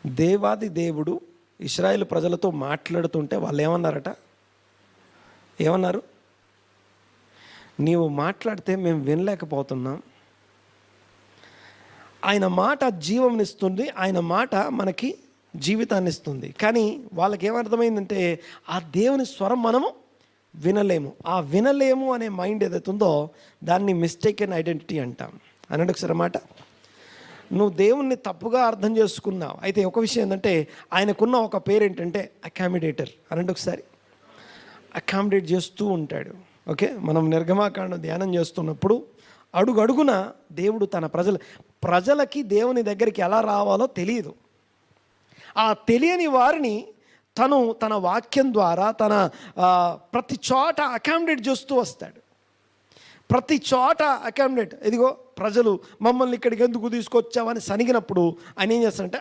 దేవాది దేవుడు ఇశ్రాయేలు ప్రజలతో మాట్లాడుతుంటే వాళ్ళు ఏమన్నారు? నీవు మాట్లాడితే మేము వినలేకపోతున్నాం. ఆయన మాట జీవంనిస్తుంది, ఆయన మాట మనకి జీవితాన్ని ఇస్తుంది. కానీ వాళ్ళకి ఏమర్థమైందంటే ఆ దేవుని స్వరం మనము వినలేము అనే మైండ్ ఏదైతే ఉందో దాన్ని మిస్టేకెన్ ఐడెంటిటీ అంటాం. అనండి ఒకసారి మాట. నువ్వు దేవుణ్ణి తప్పుగా అర్థం చేసుకున్నావు. అయితే ఒక విషయం ఏంటంటే ఆయనకున్న ఒక పేరు ఏంటంటే అకామిడేటర్. అనండి ఒకసారి. అకామిడేట్ చేస్తూ ఉంటాడు. ఓకే, మనం నిర్గమాకాండం ధ్యానం చేస్తున్నప్పుడు అడుగడుగున దేవుడు తన ప్రజలకి దేవుని దగ్గరికి ఎలా రావాలో తెలియదు. ఆ తెలియని వారిని తన వాక్యం ద్వారా ప్రతి చోట అకామిడేట్ చేస్తూ వస్తాడు. ప్రతి చోట అకామిడేట్. ఇదిగో ప్రజలు మమ్మల్ని ఇక్కడికి ఎందుకు తీసుకొచ్చావని సనిగినప్పుడు ఆయన ఏం చేస్తాడంటే